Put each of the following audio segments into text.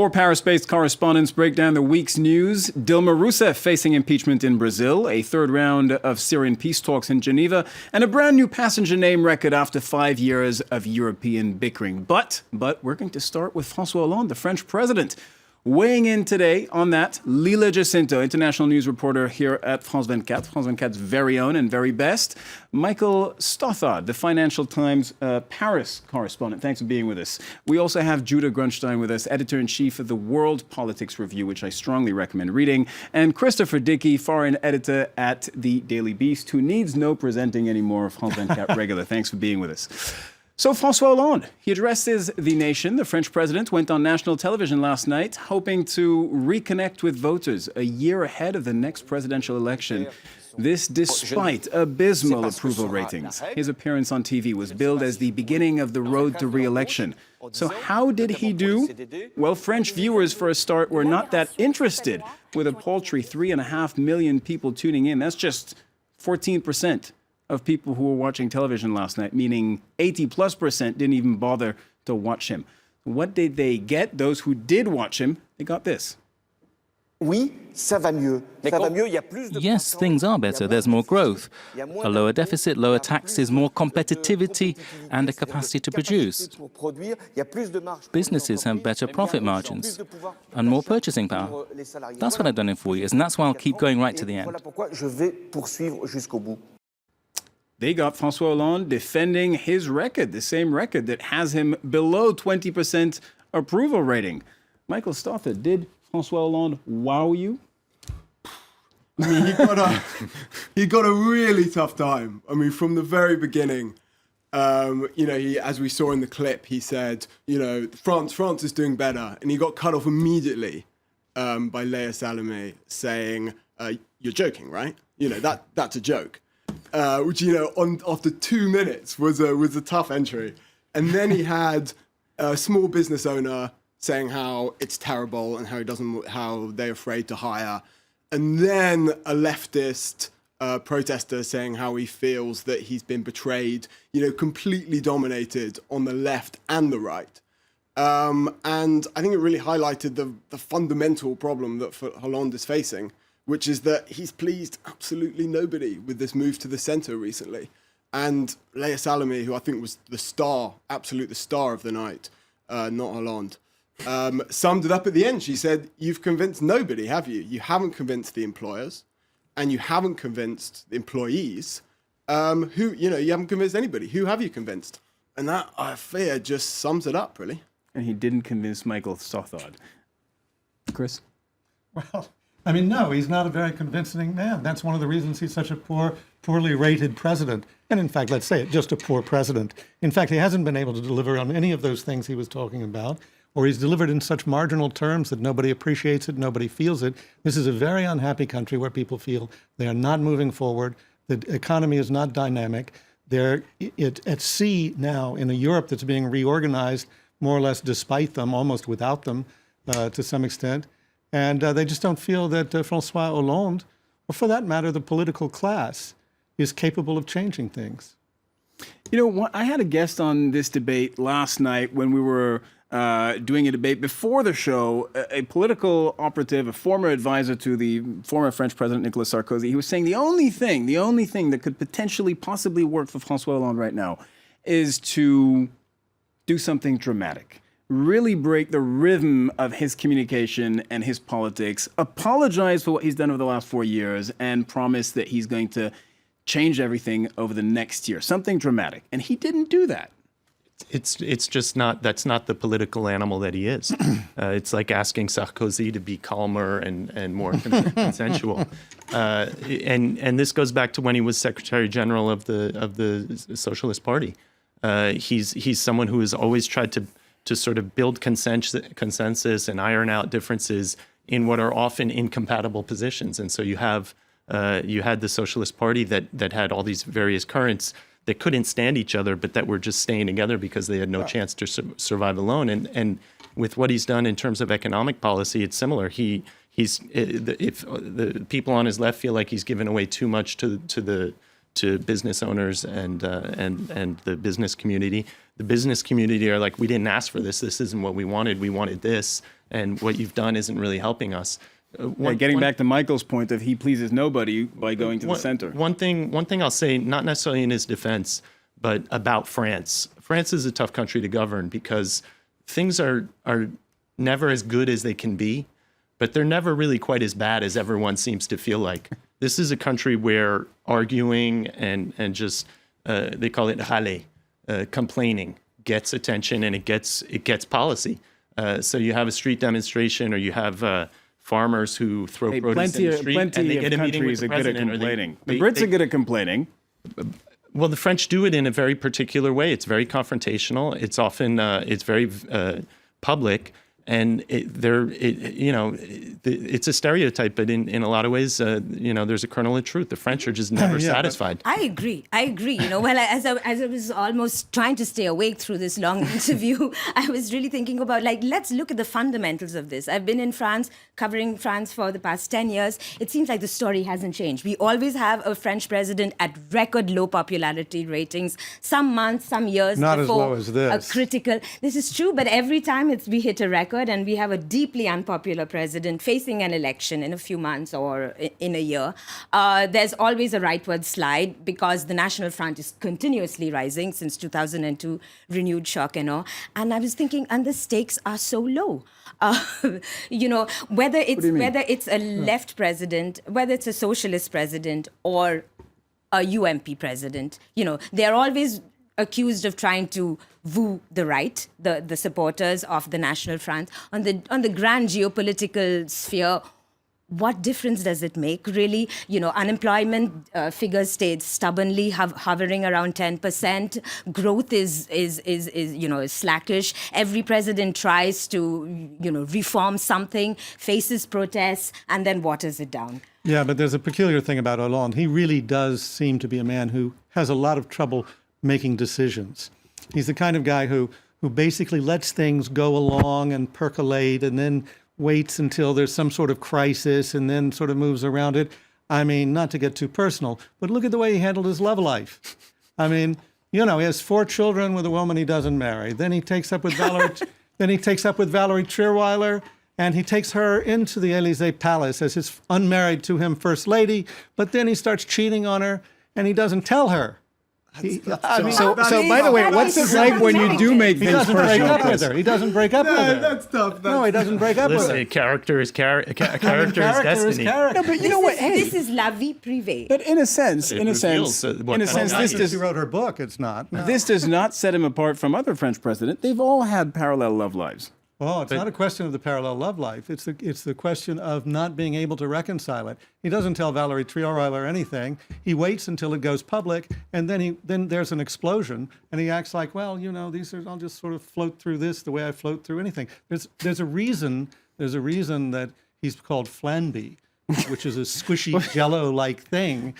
Four Paris-based correspondents break down the week's news. Dilma Rousseff facing impeachment in Brazil, a third round of Syrian peace talks in Geneva, and a brand new passenger name record after 5 years of European bickering. But we're going to start with François Hollande, the French president. Weighing in today on that, Lila Jacinto, international news reporter here at France 24, France 24's very own and very best. Michael Stothard, the Financial Times Paris correspondent. Thanks for being with us. We also have Judah Grunstein with us, editor-in-chief of the World Politics Review, which I strongly recommend reading, and Christopher Dickey, foreign editor at the Daily Beast, who needs no presenting anymore of France 24 regular. Thanks for being with us. So François Hollande, he addresses the nation. The French president went on national television last night, hoping to reconnect with voters a year ahead of the next presidential election. This despite abysmal approval ratings. His appearance on TV was billed as the beginning of the road to re-election. So how did he do? Well, French viewers, for a start, were not that interested, with a paltry 3.5 million people tuning in. That's just 14% of people who were watching television last night, meaning 80+% didn't even bother to watch him. What did they get? Those who did watch him, they got this. Yes, things are better. There's more growth, a lower deficit, lower taxes, more competitivity, and a capacity to produce. Businesses have better profit margins and more purchasing power. That's what I've done in 4 years, and that's why I'll keep going right to the end. They got François Hollande defending his record, the same record that has him below 20% approval rating. Michael Stothard, did François Hollande wow you? I mean, he got a really tough time. I mean, from the very beginning, as we saw in the clip, he said, France is doing better. And he got cut off immediately by Léa Salamé saying, you're joking, right? That's a joke. Which, after 2 minutes was a tough entry. And then he had a small business owner saying how it's terrible and how they're afraid to hire. And then a leftist protester saying how he feels that he's been betrayed, completely dominated on the left and the right. And I think it really highlighted the fundamental problem that Hollande is facing, which is that he's pleased absolutely nobody with this move to the center recently. And Léa Salamé, who I think was the star of the night, not Hollande, summed it up at the end. She said, you've convinced nobody, have you? You haven't convinced the employers, and you haven't convinced the employees. You haven't convinced anybody. Who have you convinced? And that, I fear, just sums it up, really. And he didn't convince Michael Stothard. Chris? Well, I mean, no, he's not a very convincing man. That's one of the reasons he's such a poorly rated president. And in fact, let's say it, just a poor president. In fact, he hasn't been able to deliver on any of those things he was talking about, or he's delivered in such marginal terms that nobody appreciates it, nobody feels it. This is a very unhappy country where people feel they are not moving forward, the economy is not dynamic. They're at sea now in a Europe that's being reorganized, more or less despite them, almost without them to some extent. And they just don't feel that François Hollande, or for that matter, the political class, is capable of changing things. I had a guest on this debate last night when we were doing a debate before the show, a political operative, a former advisor to the former French President Nicolas Sarkozy. He was saying the only thing that could potentially possibly work for François Hollande right now is to do something dramatic. Really break the rhythm of his communication and his politics, apologize for what he's done over the last 4 years, and promise that he's going to change everything over the next year. Something dramatic. And he didn't do that. It's just not, that's not the political animal that he is. It's like asking Sarkozy to be calmer and more consensual. And this goes back to when he was Secretary General of the Socialist Party. He's someone who has always tried to sort of build consensus and iron out differences in what are often incompatible positions. And so you had the Socialist Party that had all these various currents that couldn't stand each other, but that were just staying together because they had no chance to survive alone. And with what he's done in terms of economic policy, it's similar. If the people on his left feel like he's given away too much to business owners and the business community are like, we didn't ask for this. This isn't what we wanted. We wanted this. and what you've done isn't really helping us. Getting back to Michael's point of he pleases nobody by going to the center. One thing I'll say, not necessarily in his defense, but about France. France is a tough country to govern because things are never as good as they can be, but they're never really quite as bad as everyone seems to feel like. This is a country where arguing and just, they call it râler, complaining, gets attention and it gets policy. So you have a street demonstration or you have farmers who throw produce in the street and they get a meeting with the president. The Brits are good at complaining. Well, the French do it in a very particular way. It's very confrontational. It's often it's very public, and it's a stereotype. But in a lot of ways, there's a kernel of truth. The French are just never satisfied. I agree. Well, as I was almost trying to stay awake through this long interview, I was really thinking about let's look at the fundamentals of this. I've been in France, covering France for the past 10 years. It seems like the story hasn't changed. We always have a French president at record low popularity ratings. Some months, some years not before as low as this. A critical. This is true, but every time we hit a record, and we have a deeply unpopular president facing an election in a few months or in a year, there's always a rightward slide because the National Front is continuously rising since 2002, renewed shock and all. And I was thinking, and the stakes are so low. Whether it's a left president, whether it's a socialist president or a UMP president, they're always accused of trying to woo the right, the supporters of the National Front. On the grand geopolitical sphere, what difference does it make, really? Unemployment figures stayed stubbornly hovering around 10%. Growth is slackish. Every president tries to, reform something, faces protests, and then waters it down. Yeah, but there's a peculiar thing about Hollande. He really does seem to be a man who has a lot of trouble making decisions. He's the kind of guy who basically lets things go along and percolate and then waits until there's some sort of crisis and then sort of moves around it. I mean, not to get too personal, but look at the way he handled his love life. I mean, he has 4 children with a woman he doesn't marry. Then he takes up with Valerie Trierweiler, and he takes her into the Élysée Palace as his unmarried to him first lady, but then he starts cheating on her and he doesn't tell her. So by the way, what's it like when you do make things personal? He doesn't break up with her. He doesn't break up with her. That's tough. No, he doesn't break up with her. Character is destiny. No, but you know what? Hey, this is la vie privée. but in a sense, She wrote her book. It's not. No. this does not set him apart from other French presidents. They've all had parallel love lives. Well, it's not a question of the parallel love life. It's the question of not being able to reconcile it. He doesn't tell Valerie Trierweiler anything. He waits until it goes public, and then there's an explosion, and he acts like, well, I'll just sort of float through this the way I float through anything. There's a reason that he's called flamby, which is a squishy Jello-like thing.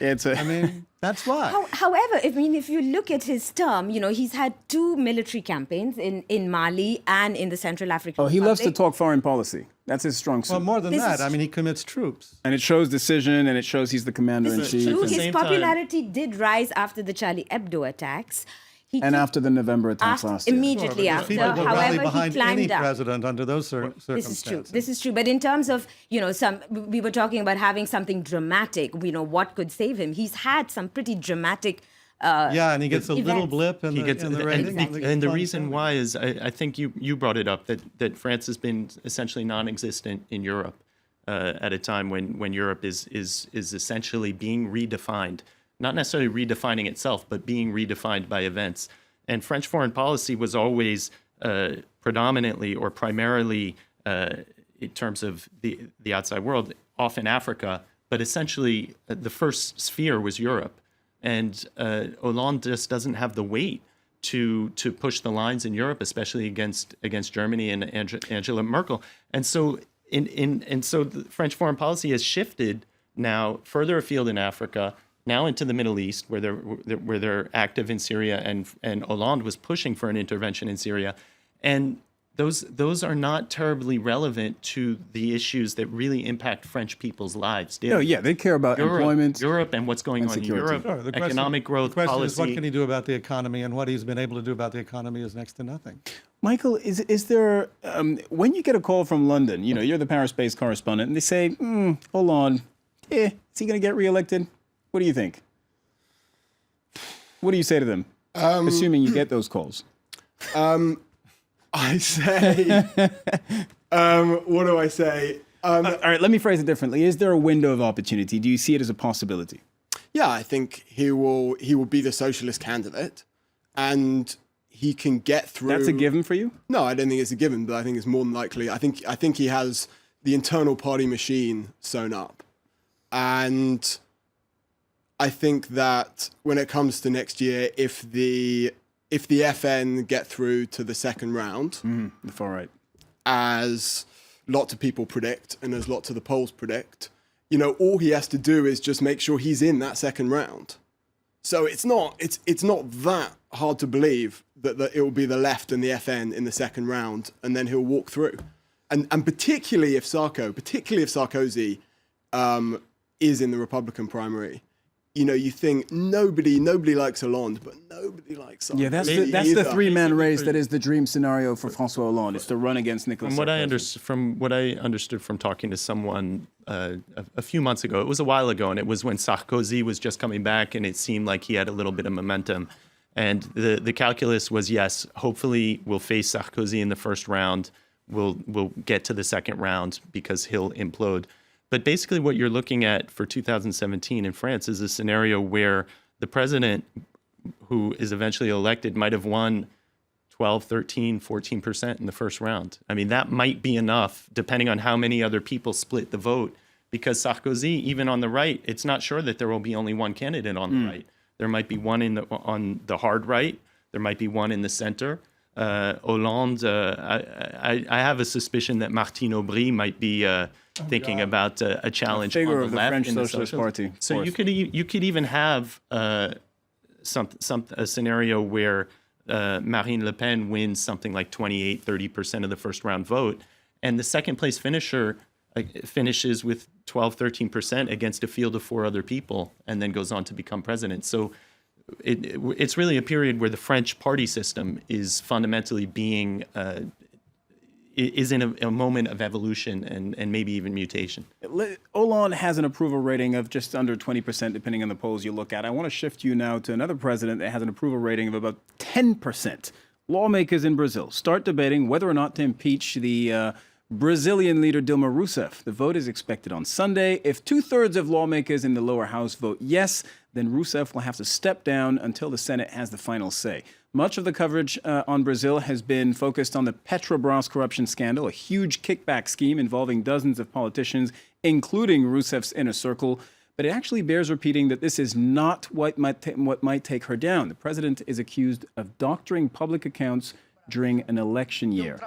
That's why. However, if you look at his term, he's had 2 military campaigns in Mali and in the Central African Republic. He loves to talk foreign policy. That's his strong suit. Well, more than that, he commits troops. And it shows decision, and it shows he's the commander-in-chief. True, his popularity did rise after the Charlie Hebdo attacks. And after the November attacks last year. Immediately after. People will rally behind he climbed any up. president under those circumstances. This is true. But in terms of, we were talking about having something dramatic, what could save him. He's had some pretty dramatic and he gets a little blip in the rating. And the reason why is, I think you brought it up, that France has been essentially non-existent in Europe at a time when Europe is essentially being redefined. Not necessarily redefining itself, but being redefined by events. And French foreign policy was always predominantly or primarily, in terms of the outside world, often Africa, but essentially the first sphere was Europe. And Hollande just doesn't have the weight to push the lines in Europe, especially against Germany and Angela Merkel. And so so the French foreign policy has shifted now further afield in Africa, now into the Middle East, where they're active in Syria, and Hollande was pushing for an intervention in Syria, and those are not terribly relevant to the issues that really impact French people's lives. They care about employment, Europe, and what's going on in Europe, economic growth, the question policy. is, what can he do about the economy, and what he's been able to do about the economy is next to nothing. Michael, is there, when you get a call from London, you know, you're the Paris-based correspondent, and they say, Hollande, is he going to get reelected? What do you think? What do you say to them, assuming you get those calls? I say, what do I say? All right, let me phrase it differently. Is there a window of opportunity? Do you see it as a possibility? Yeah, I think he will be the socialist candidate, and he can get through. That's a given for you? No, I don't think it's a given, but I think it's more than likely. I think he has the internal party machine sewn up, and I think that when it comes to next year, if the FN get through to the second round, The far right. as lots of people predict and as lots of the polls predict, you know, all he has to do is just make sure he's in that second round. So it's not that hard to believe that it will be the left and the FN in the second round, and then he'll walk through. And particularly if Sarkozy is in the Republican primary, you know, you think nobody likes Hollande, but nobody likes Sarkozy. Yeah, that's the three-man race that is the dream scenario for François Hollande. It's to run against Nicolas Sarkozy. From what I understood from talking to someone a few months ago, it was a while ago, and it was when Sarkozy was just coming back, and it seemed like he had a little bit of momentum. And the calculus was, yes, hopefully we'll face Sarkozy in the first round. We'll get to the second round because he'll implode. But basically what you're looking at for 2017 in France is a scenario where the president who is eventually elected might have won 12, 13, 14% in the first round. I mean, that might be enough, depending on how many other people split the vote, because Sarkozy, even on the right, it's not sure that there will be only one candidate on the right. There might be one on the hard right. There might be one in the center. Hollande, I have a suspicion that Martine Aubry might be thinking about a challenge on the Figure of the left French in the Socialist Socialist Party. So you could even have a scenario where Marine Le Pen wins something like 28, 30% of the first round vote, and the second place finisher finishes with 12, 13% against a field of four other people, and then goes on to become president. So it's really a period where the French party system is fundamentally being is in a moment of evolution and maybe even mutation. Hollande has an approval rating of just under 20%, depending on the polls you look at. I want to shift you now to another president that has an approval rating of about 10%. Lawmakers in Brazil start debating whether or not to impeach the Brazilian leader Dilma Rousseff. The vote is expected on Sunday. If 2/3 of lawmakers in the lower house vote yes, then Rousseff will have to step down until the Senate has the final say. Much of the coverage on Brazil has been focused on the Petrobras corruption scandal, a huge kickback scheme involving dozens of politicians, including Rousseff's inner circle. But it actually bears repeating that this is not what might take her down. The president is accused of doctoring public accounts during an election year.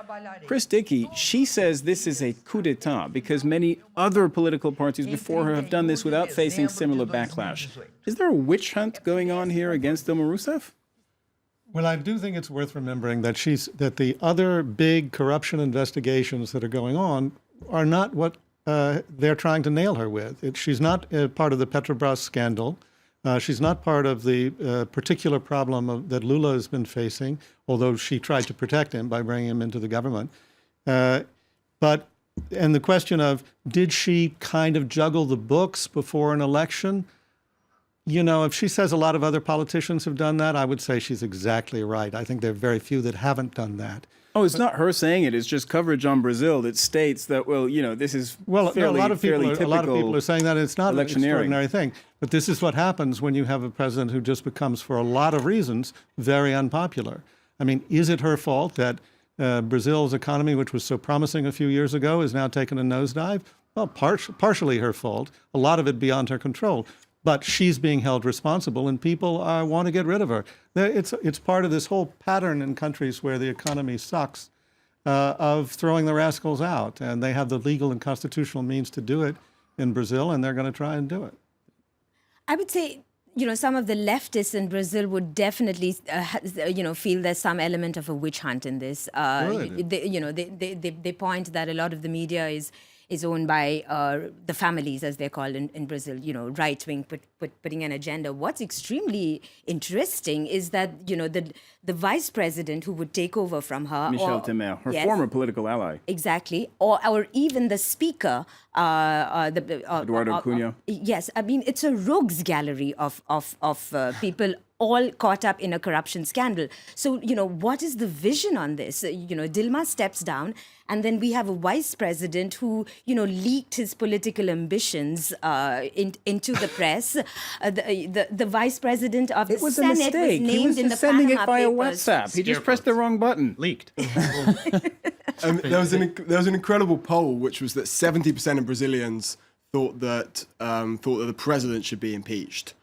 Chris Dickey, she says this is a coup d'etat because many other political parties before her have done this without facing similar backlash. Is there a witch hunt going on here against Dilma Rousseff? Well, I do think it's worth remembering that the other big corruption investigations that are going on are not what they're trying to nail her with. She's not part of the Petrobras scandal. She's not part of the particular problem that Lula has been facing, although she tried to protect him by bringing him into the government. And the question of, did she kind of juggle the books before an election? You know, if she says a lot of other politicians have done that, I would say she's exactly right. I think there are very few that haven't done that. Oh, it's not her saying it. It's just coverage on Brazil that states that, well, you know, this is a lot of people are saying that it's not an electioneering. extraordinary thing. But this is what happens when you have a president who just becomes, for a lot of reasons, very unpopular. I mean, is it her fault that Brazil's economy, which was so promising a few years ago, is now taking a nosedive? Well, partially her fault. A lot of it beyond her control. But she's being held responsible, and people want to get rid of her. It's part of this whole pattern in countries where the economy sucks of throwing the rascals out. And they have the legal and constitutional means to do it in Brazil, and they're going to try and do it. I would say, you know, some of the leftists in Brazil would definitely, feel there's some element of a witch hunt in this. They point that a lot of the media is owned by the families, as they're called in Brazil, you know, right-wing putting an agenda. What's extremely interesting is that, you know, the vice president who would take over from her, Michel Temer, her former political ally. Exactly, or even the speaker, Eduardo Cunha. Yes, I mean, it's a rogues gallery of people all caught up in a corruption scandal. So, you know, what is the vision on this? You know, Dilma steps down, and then we have a vice president who, you know, leaked his political ambitions into the press. The vice president of the Senate was named He was in the just sending it Panama via Papers. WhatsApp. He just pressed the wrong button. Leaked. There was an incredible poll, which was that 70% of Brazilians thought that the president should be impeached,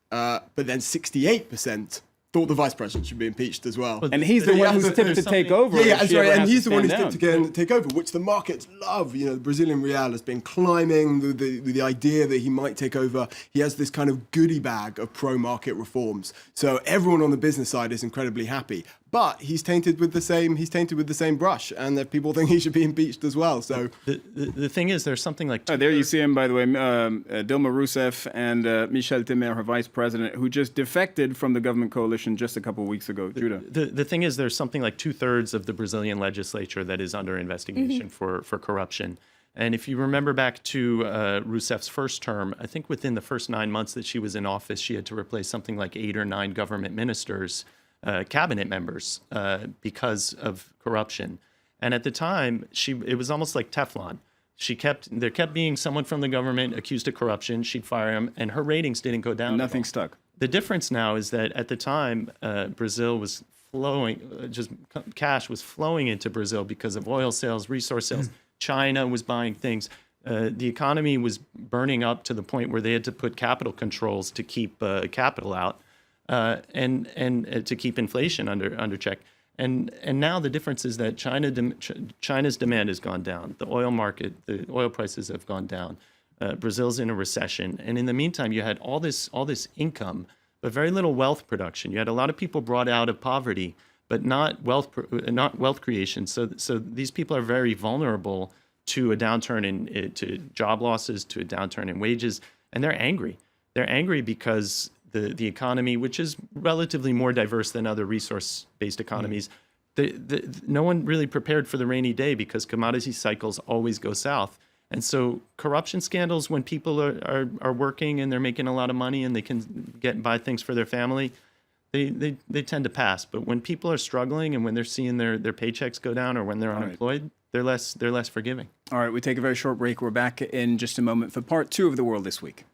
but then 68% thought the vice president should be impeached as well. And he's the one who's tipped to take over. Yeah, if that's she ever right. And has he's to the one who's stand tipped to take over, which the markets love. You know, the Brazilian real has been climbing. The idea that he might take over. He has this kind of goodie bag of pro-market reforms. So everyone on the business side is incredibly happy. But he's tainted with the same brush, and that people think he should be impeached as well. So The thing is, there's something like there you see him, by the way, Dilma Rousseff and Michel Temer, her vice president, who just defected from the government coalition just a couple of weeks ago. Judah. The thing is, there's something like 2/3 of the Brazilian legislature that is under investigation for corruption. And if you remember back to Rousseff's first term, I think within the first 9 months that she was in office, she had to replace something like 8 or 9 government ministers, cabinet members, because of corruption. And at the time, it was almost like Teflon. There kept being someone from the government accused of corruption. She'd fire him, and her ratings didn't go down. Nothing stuck. The difference now is that at the time, Brazil was flowing, cash was flowing into Brazil because of oil sales, resource sales. China was buying things. The economy was burning up to the point where they had to put capital controls to keep capital out, and to keep inflation under check. And now the difference is that China's demand has gone down. The oil market, the oil prices have gone down. Brazil's in a recession, and in the meantime, you had all this income, but very little wealth production. You had a lot of people brought out of poverty, but not wealth creation. So these people are very vulnerable to a downturn to job losses, to a downturn in wages, and they're angry. They're angry because the economy, which is relatively more diverse than other resource-based economies, no one really prepared for the rainy day because commodity cycles always go south. And so corruption scandals, when people are working and they're making a lot of money and they can buy things for their family, they tend to pass. But when people are struggling and when they're seeing their paychecks go down or when they're unemployed, they're less forgiving. All right, we take a very short break. We're back in just a moment for part 2 of The World This Week.